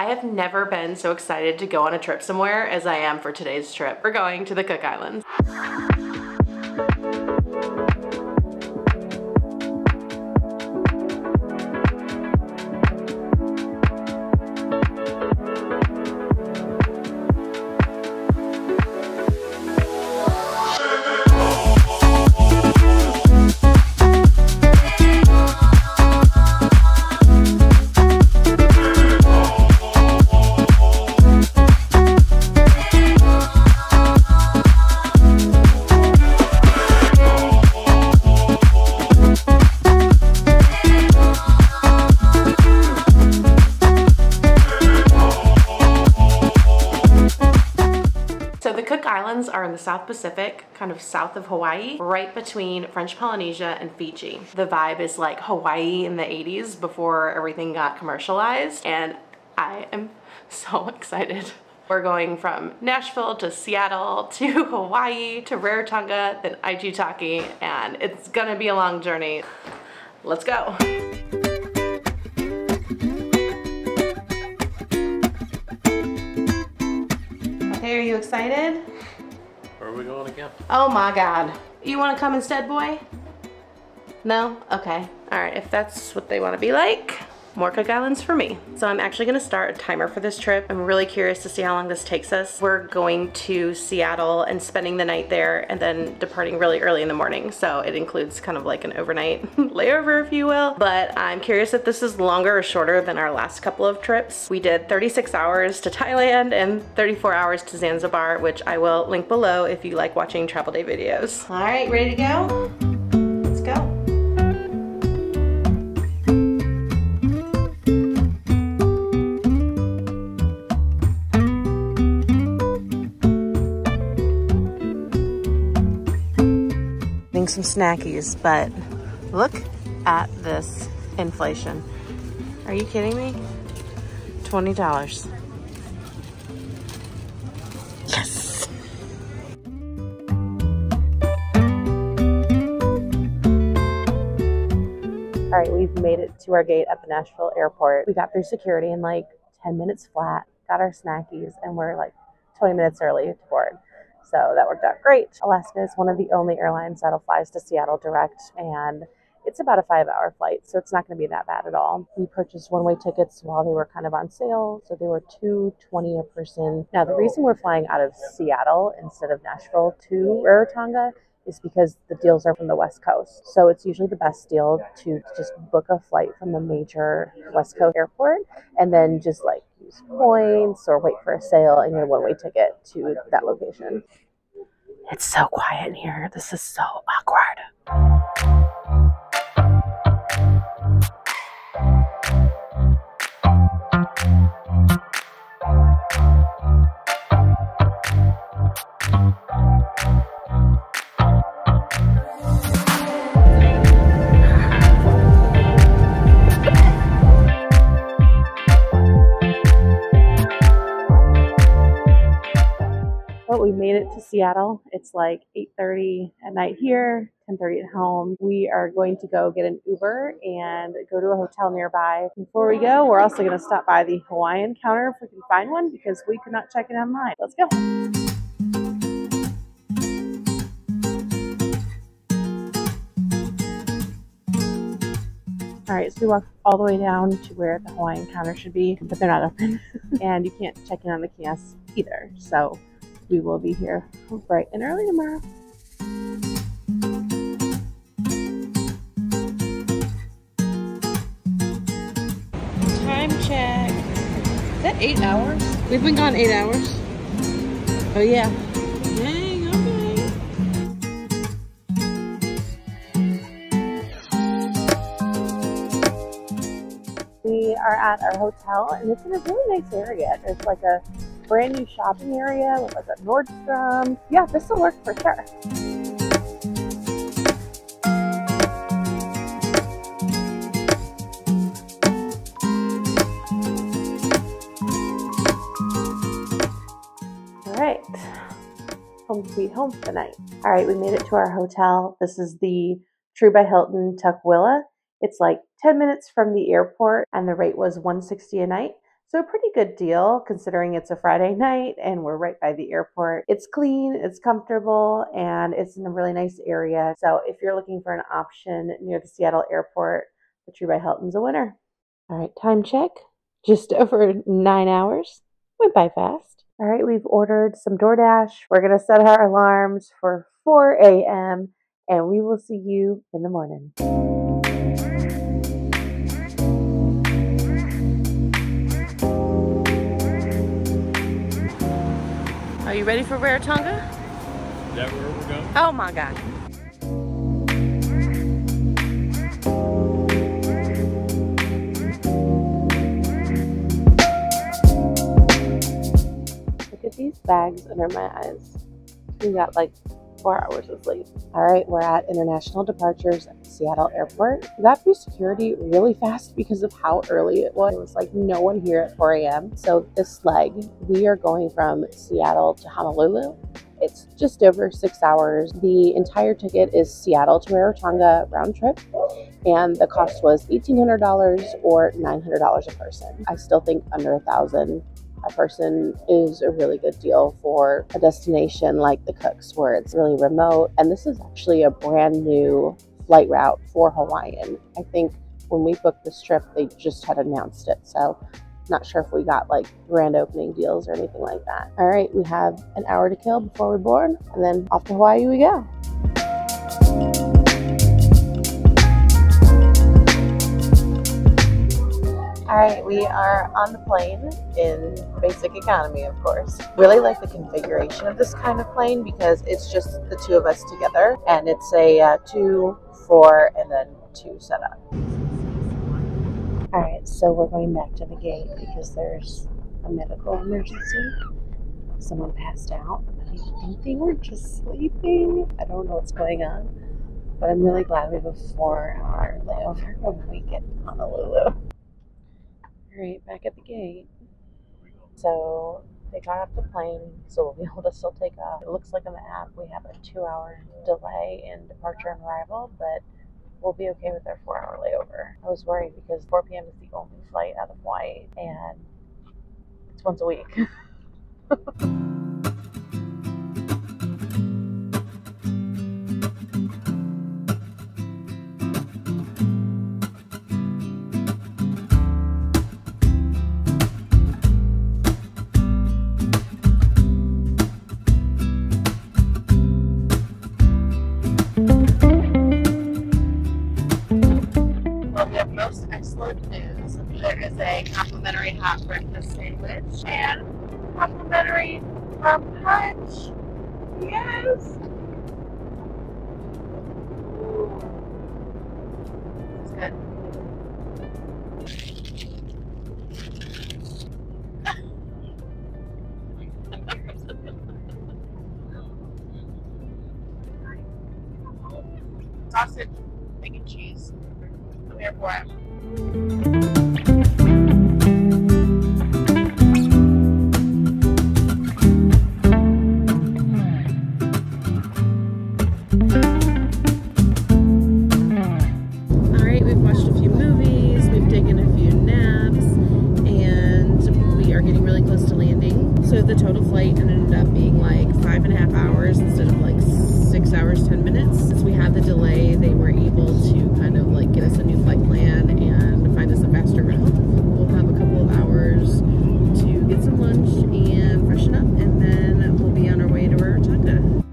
I have never been so excited to go on a trip somewhere as I am for today's trip. We're going to the Cook Islands. Islands are in the South Pacific, kind of south of Hawaii, right between French Polynesia and Fiji. The vibe is like Hawaii in the 80s before everything got commercialized, and I am so excited. We're going from Nashville to Seattle to Hawaii to Rarotonga, then Aitutaki, and it's gonna be a long journey. Let's go. Okay, are you excited? Where are we going again? Oh my God. You wanna come instead, boy? No? Okay. All right, if that's what they wanna be like, more Cook Islands for me. So I'm actually gonna start a timer for this trip. I'm really curious to see how long this takes us. We're going to Seattle and spending the night there and then departing really early in the morning. So it includes kind of like an overnight layover, if you will. But I'm curious if this is longer or shorter than our last couple of trips. We did 36 hours to Thailand and 34 hours to Zanzibar, which I will link below if you like watching travel day videos. All right, ready to go? Let's go. Some snackies, but look at this inflation. Are you kidding me? $20. Yes. All right, we've made it to our gate at the Nashville airport. We got through security in like 10 minutes flat, got our snackies, and we're like 20 minutes early to board. So that worked out great. Alaska is one of the only airlines that'll flies to Seattle direct, and it's about a 5-hour flight, so it's not going to be that bad at all. We purchased one-way tickets while they were kind of on sale, so they were $2.20 a person. Now, the reason we're flying out of Seattle instead of Nashville to Rarotonga is because the deals are from the West Coast. So it's usually the best deal to just book a flight from a major West Coast airport and then just like use points or wait for a sale and get a one-way ticket to that location. It's so quiet in here. This is so awkward. We made it to Seattle. It's like 8:30 at night here, 10:30 at home. We are going to go get an Uber and go to a hotel nearby. Before we go, we're also going to stop by the Hawaiian counter if we can find one because we could not check it online. Let's go. All right, so we walked all the way down to where the Hawaiian counter should be, but they're not open. And you can't check in on the kiosk either. So we will be here bright and early tomorrow. Time check. Is that 8 hours? We've been gone 8 hours. Oh yeah. Dang, okay. We are at our hotel and it's in a really nice area. There's like a brand new shopping area with like a Nordstrom. Yeah, this will work for sure. All right, home sweet home for the night. All right, we made it to our hotel. This is the True by Hilton Tukwila. It's like 10 minutes from the airport and the rate was $160 a night. So a pretty good deal considering it's a Friday night and we're right by the airport. It's clean, it's comfortable, and it's in a really nice area. So if you're looking for an option near the Seattle airport, the Tree by Hilton's a winner. All right, time check. Just over 9 hours. Went by fast. All right, we've ordered some DoorDash. We're going to set our alarms for 4 a.m. and we will see you in the morning. Are you ready for Rarotonga? Is that where we're going? Oh my God. Look at these bags under my eyes. We got like 4 hours of sleep. All right, we're at international departures at the Seattle airport. We got through security really fast because of how early it was. It was like no one here at 4 a.m. So this leg, we are going from Seattle to Honolulu. It's just over 6 hours. The entire ticket is Seattle to Rarotonga round trip, and the cost was $1,800 or $900 a person. I still think under $1,000 a person is a really good deal for a destination like the Cooks, where it's really remote. And this is actually a brand new flight route for Hawaiian. I think when we booked this trip, they just had announced it. So not sure if we got like grand opening deals or anything like that. All right, we have an hour to kill before we board, and then off to Hawaii we go. All right, we are on the plane in basic economy, of course. Really like the configuration of this kind of plane because it's just the two of us together, and it's a 2, 4, and then 2 setup. All right, so we're going back to the gate because there's a medical emergency. Someone passed out. I think they were just sleeping. I don't know what's going on, but I'm really glad we have a 4-hour layover when we get to Honolulu. All right, back at the gate. So they got off the plane, so we'll be able to still take off. It looks like on the app we have a 2-hour delay in departure and arrival, but we'll be okay with our 4-hour layover. I was worried because 4 p.m. is the only flight out of Hawaii, and it's once a week. Most excellent news. There is a complimentary hot breakfast sandwich and complimentary punch. Yes. It's good. Sausage, bacon, cheese. I'm here for it. Alright, we've watched a few movies, we've taken a few naps, and we are getting really close to landing. So the total flight ended up being like 5.5 hours instead of like 6 hours, 10 minutes. Since we had the delay, they were able to kind of like get us a new flight plan and find us a faster route. We'll have a couple of hours to get some lunch and freshen up, and then we'll be on our way to Rarotonga.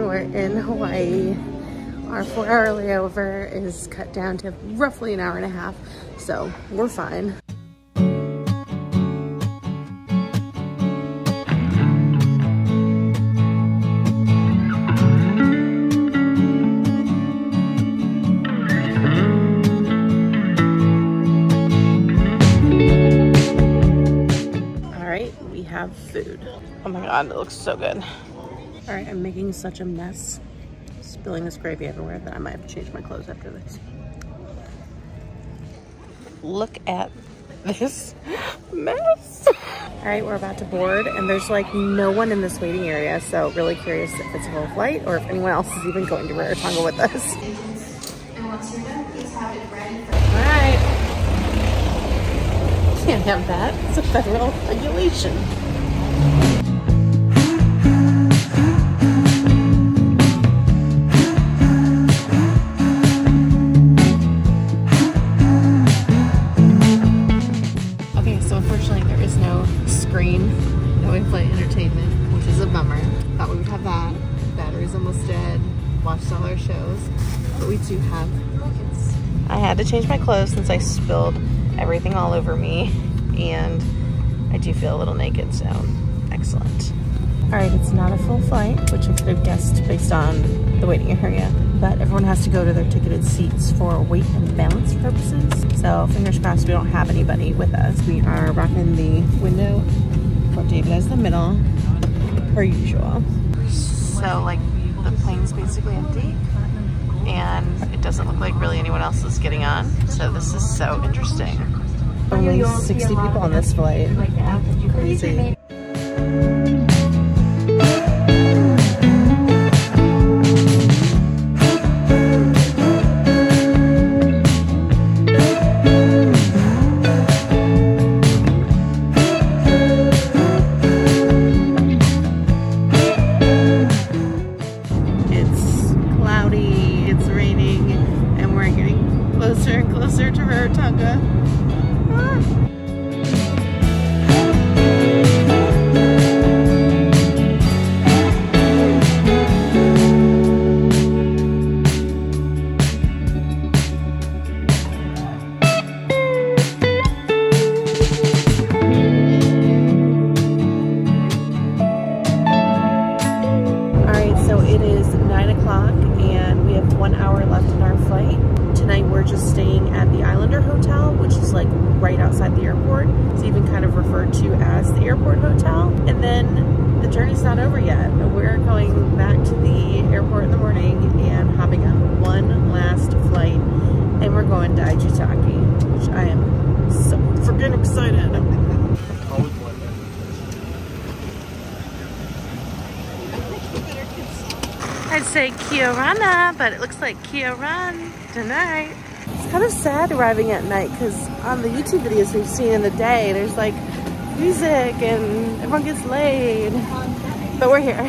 We're in Hawaii. Our 4-hour layover is cut down to roughly an hour and a half, so we're fine. All right, we have food. Oh my God, it looks so good. All right, I'm making such a mess, spilling this gravy everywhere, that I might have to change my clothes after this. Look at this mess. All right, we're about to board, and there's like no one in this waiting area, so really curious if it's a full flight or if anyone else is even going to Rarotonga with us. And once you're done, please have it ready for All right. Can't have that. It's a federal regulation. Okay, so unfortunately there is no screen, no in-flight entertainment, which is a bummer. Thought we would have that. Battery's almost dead. Watched all our shows, but we do have blankets. I had to change my clothes since I spilled everything all over me, and I do feel a little naked, so excellent. All right, it's not a full flight, which I could have guessed based on the waiting area, but everyone has to go to their ticketed seats for weight and balance purposes. So fingers crossed we don't have anybody with us. We are rocking the window for David as the middle, per usual. So like the plane's basically empty, and it doesn't look like really anyone else is getting on. So this is so interesting. Only 60 people on this flight. Crazy. It's cloudy, it's raining, and we're getting closer and closer to Rarotonga. It is 9 o'clock and we have 1 hour left in our flight. Tonight we're just staying at the Islander Hotel, which is like right outside the airport. It's even kind of referred to as the airport hotel. And then the journey's not over yet. We're going back to the airport in the morning and hopping on one last flight. And we're going to Aitutaki, which I am so freaking excited. I'd say Kia Rana, but it looks like Kia Ran tonight. It's kind of sad arriving at night because on the YouTube videos we've seen in the day, there's like music and everyone gets laid. But we're here.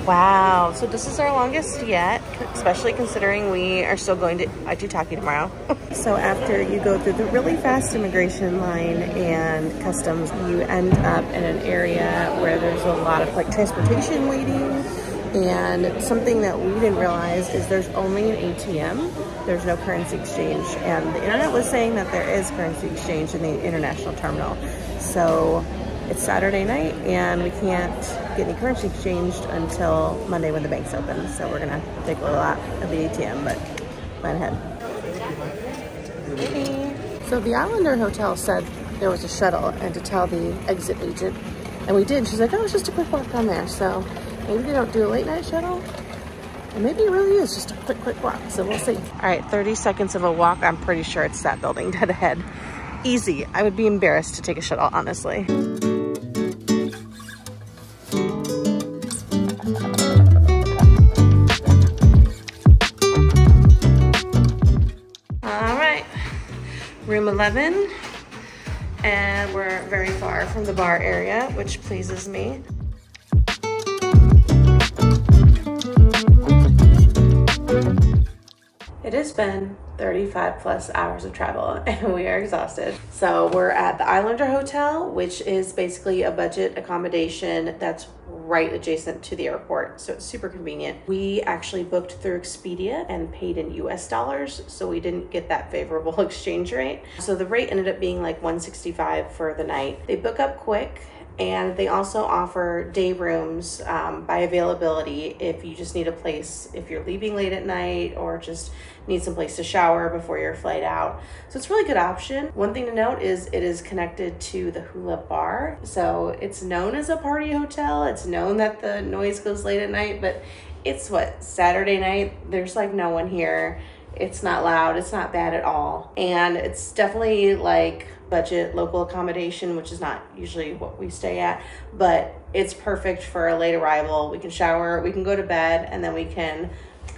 Wow, so this is our longest yet, especially considering we are still going to Aitutaki tomorrow. So after you go through the really fast immigration line and customs, you end up in an area where there's a lot of like transportation waiting. And something that we didn't realize is there's only an ATM. There's no currency exchange. And the internet was saying that there is currency exchange in the international terminal. So it's Saturday night and we can't get any currency exchanged until Monday when the bank's open. So we're gonna take a little out of the ATM, but plan ahead. Hey. So the Islander Hotel said there was a shuttle and to tell the exit agent. And we did. She's like, oh, it's just a quick walk down there. So maybe they don't do a late night shuttle. And maybe it really is just a quick walk. So we'll see. All right, 30 seconds of a walk. I'm pretty sure it's that building dead ahead. Easy. I would be embarrassed to take a shuttle, honestly. All right, room 11. And we're very far from the bar area, which pleases me. It has been 35 plus hours of travel and we are exhausted. So we're at the Islander Hotel, which is basically a budget accommodation that's right adjacent to the airport. So it's super convenient. We actually booked through Expedia and paid in US dollars. So we didn't get that favorable exchange rate. So the rate ended up being like $165 for the night. They book up quick And they also offer day rooms by availability if you just need a place, if you're leaving late at night or just need some place to shower before your flight out. So it's a really good option. One thing to note is it is connected to the Hula Bar. So it's known as a party hotel. It's known that the noise goes late at night, but it's what, Saturday night? There's like no one here. It's not loud, it's not bad at all. And it's definitely like budget local accommodation, which is not usually what we stay at, but it's perfect for a late arrival. We can shower, we can go to bed, and then we can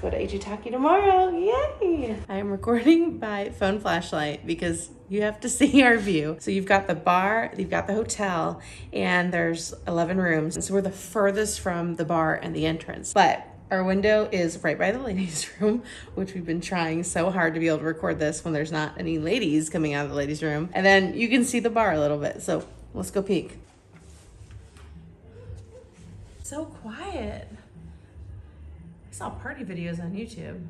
go to Aitutaki tomorrow. Yay! I am recording by phone flashlight because you have to see our view. So you've got the bar, you've got the hotel, and there's 11 rooms. And so we're the furthest from the bar and the entrance. But our window is right by the ladies' room, which we've been trying so hard to be able to record this when there's not any ladies coming out of the ladies' room. And then you can see the bar a little bit. So let's go peek. So quiet. I saw party videos on YouTube.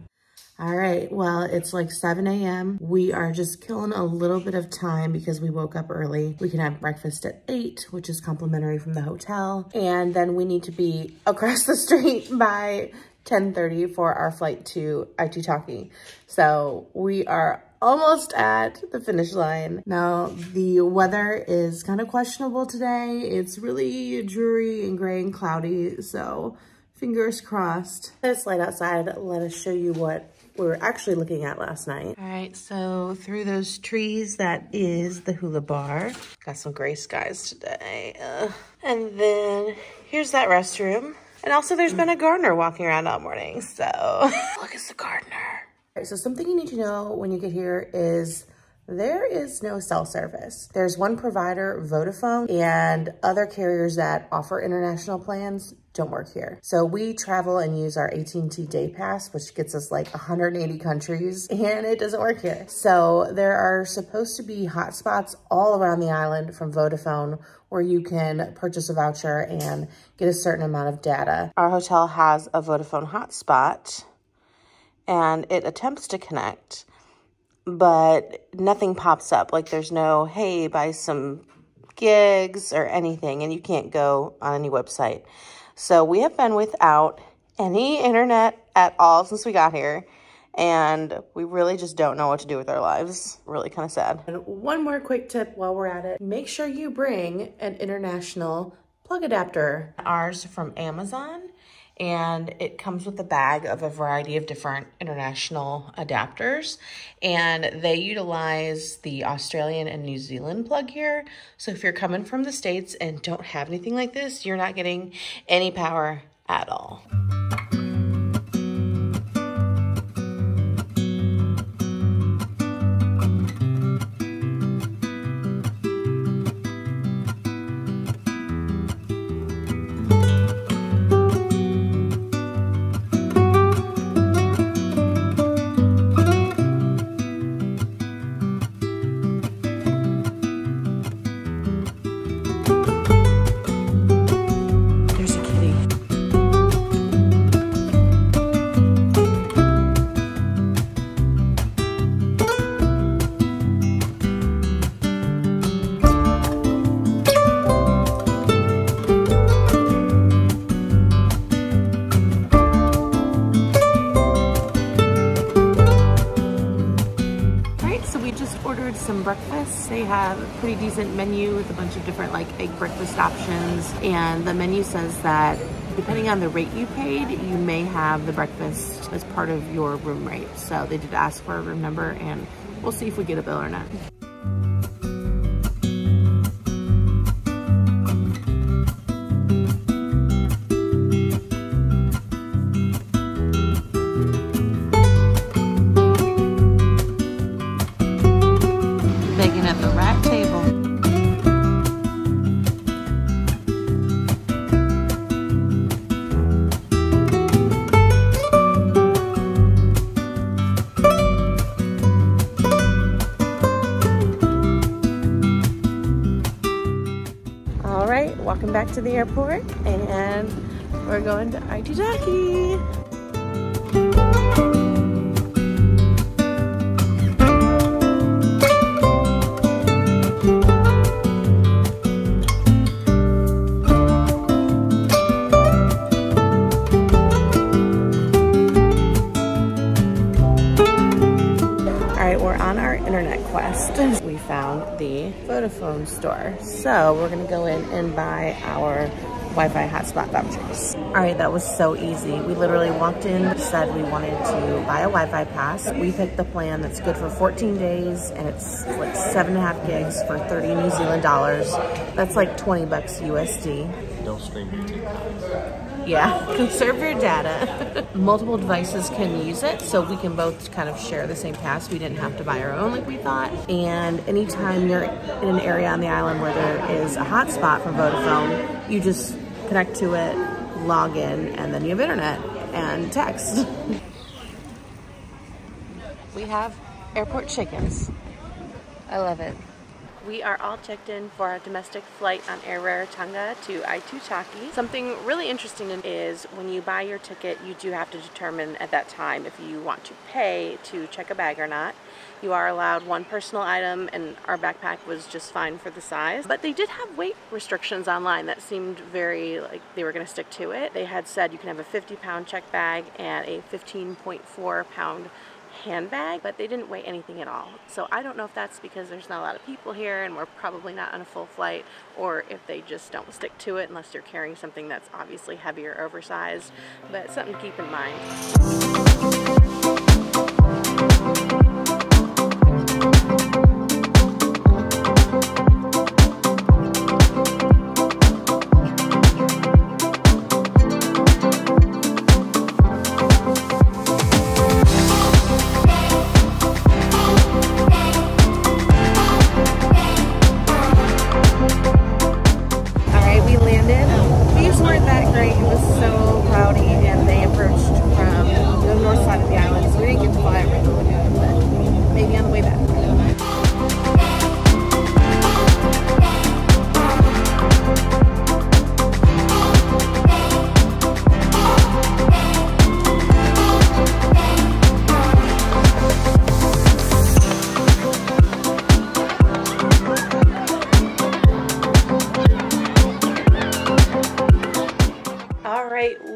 All right, well, it's like 7 a.m. We are just killing a little bit of time because we woke up early. We can have breakfast at 8, which is complimentary from the hotel. And then we need to be across the street by 10:30 for our flight to Aitutaki. So we are almost at the finish line. Now, the weather is kind of questionable today. It's really dreary and gray and cloudy, so fingers crossed. It's light outside. Let us show you what we were actually looking at last night. All right, so through those trees, that is the Hula Bar. Got some gray skies today. And then here's that restroom. And also there's been a gardener walking around all morning, so look, it's the gardener. All right, so something you need to know when you get here is there is no cell service. There's one provider, Vodafone, and other carriers that offer international plans don't work here. So we travel and use our AT&T Day Pass, which gets us like 180 countries, and it doesn't work here. So there are supposed to be hotspots all around the island from Vodafone where you can purchase a voucher and get a certain amount of data. Our hotel has a Vodafone hotspot and it attempts to connect, but nothing pops up. Like there's no, hey, buy some gigs or anything, and you can't go on any website. So we have been without any internet at all since we got here, and we really just don't know what to do with our lives. Really kind of sad. And one more quick tip while we're at it, make sure you bring an international plug adapter. Ours from Amazon, and it comes with a bag of a variety of different international adapters, and they utilize the Australian and New Zealand plug here. So if you're coming from the States and don't have anything like this, you're not getting any power at all. Some breakfast. They have a pretty decent menu with a bunch of different like egg breakfast options, and the menu says that depending on the rate you paid, you may have the breakfast as part of your room rate. So they did ask for a room number, and we'll see if we get a bill or not. At the rack table. All right, walking back to the airport, and we're going to Aitutaki. internet quest. We found the Vodafone store. So we're gonna go in and buy our Wi-Fi hotspot vouchers. All right, that was so easy. We literally walked in, said we wanted to buy a Wi-Fi pass. We picked the plan that's good for 14 days and it's like 7.5 gigs for 30 New Zealand dollars. That's like 20 bucks USD. Don't stream YouTube. Yeah, conserve your data. Multiple devices can use it, so we can both kind of share the same pass. We didn't have to buy our own like we thought. And anytime you're in an area on the island where there is a hotspot from Vodafone, you just connect to it, log in, and then you have internet and text. We have airport chickens. I love it. We are all checked in for our domestic flight on Air Rarotonga to Aitutaki. Something really interesting is when you buy your ticket, you do have to determine at that time if you want to pay to check a bag or not. You are allowed one personal item, and our backpack was just fine for the size. But they did have weight restrictions online that seemed very like they were going to stick to it. They had said you can have a 50-pound check bag and a 15.4-pound handbag, but they didn't weigh anything at all. So I don't know if that's because there's not a lot of people here and we're probably not on a full flight, or if they just don't stick to it unless you're carrying something that's obviously heavier or oversized. But something to keep in mind.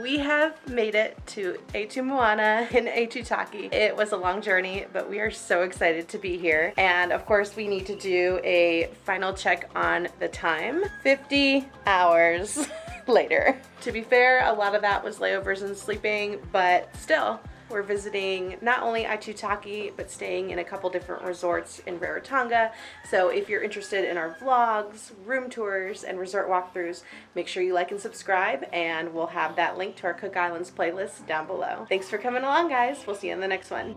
We have made it to Etu Moana in Aitutaki. It was a long journey, but we are so excited to be here. And of course, we need to do a final check on the time. 50 hours later. To be fair, a lot of that was layovers and sleeping, but still, we're visiting not only Aitutaki, but staying in a couple different resorts in Rarotonga. So if you're interested in our vlogs, room tours, and resort walkthroughs, make sure you like and subscribe, and we'll have that link to our Cook Islands playlist down below. Thanks for coming along, guys. We'll see you in the next one.